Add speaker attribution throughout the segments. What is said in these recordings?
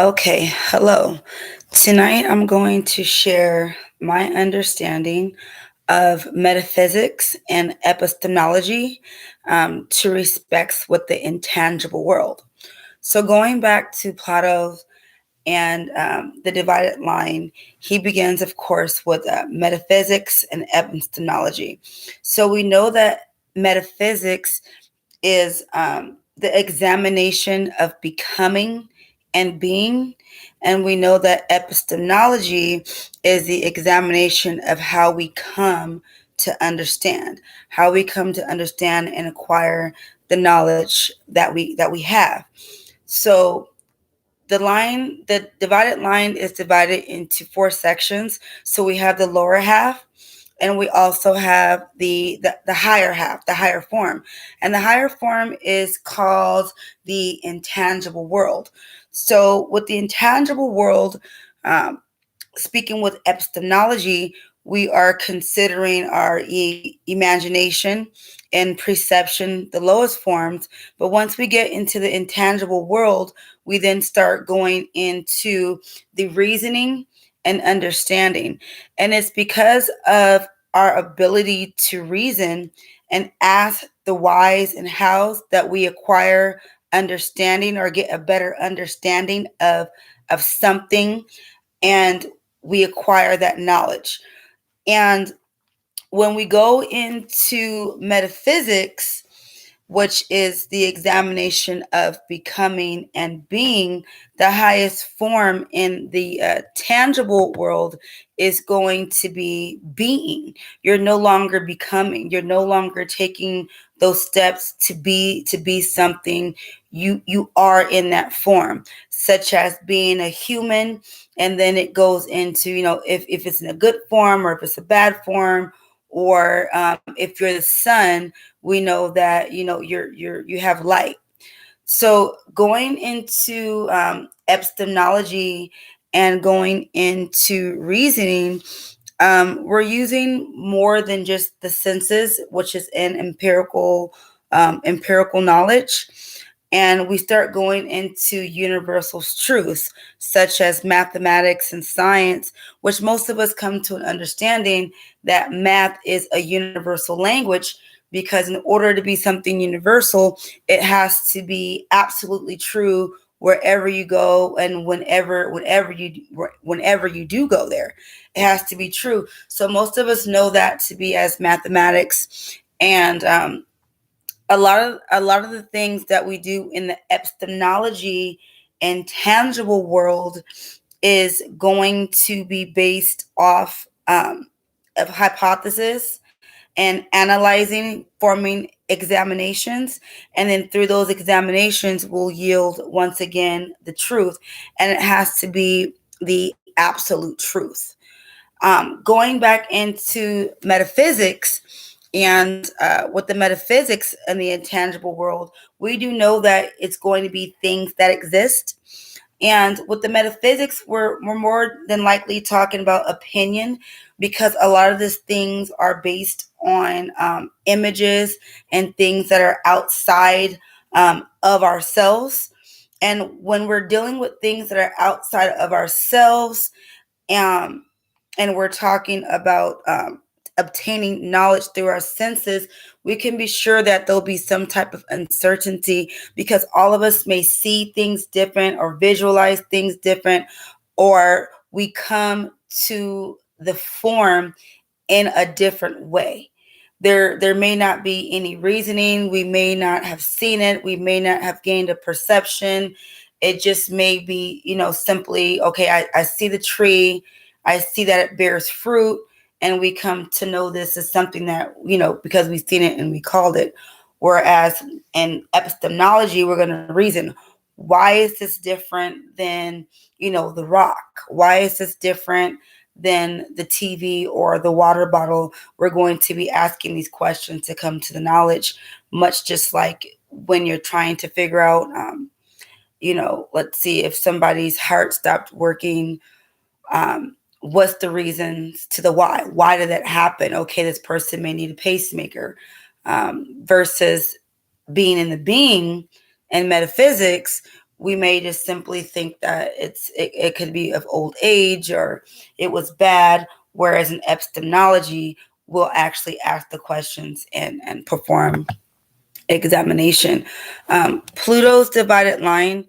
Speaker 1: Okay, hello. Tonight I'm going to share my understanding of metaphysics and epistemology to respect with the intangible world. So, going back to Plato and the divided line, he begins, of course, with metaphysics and epistemology. So, we know that metaphysics is the examination of becoming and being. And we know that epistemology is the examination of how we come to understand, how we come to understand and acquire the knowledge that we have. So the divided line is divided into four sections. So we have the lower half, and we also have the higher half, the higher form. And the higher form is called the intangible world. So with the intangible world, um, speaking with epistemology, we are considering our imagination and perception, the lowest forms. But once we get into the intangible world, we then start going into the reasoning and understanding. And it's because of our ability to reason and ask the whys and hows that we acquire understanding or get a better understanding of something, and we acquire that knowledge. And when we go into metaphysics, which is the examination of becoming and being, the highest form in the tangible world is going to be being. You're no longer becoming. You're no longer taking those steps to be something. You are in that form, such as being a human, and then it goes into, if it's in a good form or if it's a bad form, or if you're the sun, we know that you have light. So going into epistemology and going into reasoning, we're using more than just the senses, which is an empirical knowledge. And we start going into universal truths such as mathematics and science, which most of us come to an understanding that math is a universal language, because in order to be something universal, it has to be absolutely true wherever you go, and whenever you do go there, it has to be true. So most of us know that to be as mathematics. And a lot of the things that we do in the epistemology and tangible world is going to be based off of hypothesis and analyzing, forming examinations, and then through those examinations will yield once again the truth, and it has to be the absolute truth. Going back into metaphysics, and with the metaphysics and the intangible world, we do know that it's going to be things that exist. And with the metaphysics, we're more than likely talking about opinion, because a lot of these things are based on images and things that are outside of ourselves. And when we're dealing with things that are outside of ourselves, um, and we're talking about obtaining knowledge through our senses, we can be sure that there'll be some type of uncertainty, because all of us may see things different or visualize things different, or we come to the form in a different way. There may not be any reasoning. We may not have seen it. We may not have gained a perception. It just may be, simply, okay, I see the tree. I see that it bears fruit. And we come to know this as something that, because we've seen it and we called it. Whereas in epistemology, we're going to reason, why is this different than, the rock? Why is this different than the TV or the water bottle? We're going to be asking these questions to come to the knowledge, much just like when you're trying to figure out, let's see, if somebody's heart stopped working, what's the reasons to the why? Why did that happen? Okay, this person may need a pacemaker, versus being in the being and metaphysics. we may just simply think that it could be of old age or it was bad, whereas in epistemology, we'll actually ask the questions and perform examination. Pluto's divided line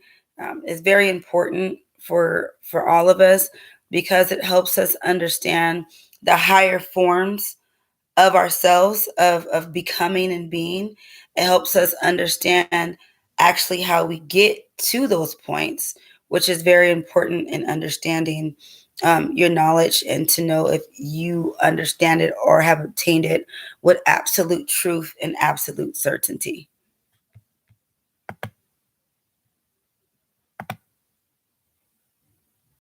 Speaker 1: is very important for all of us because it helps us understand the higher forms of ourselves, of becoming and being. It helps us understand actually how we get to those points, which is very important in understanding your knowledge and to know if you understand it or have obtained it with absolute truth and absolute certainty.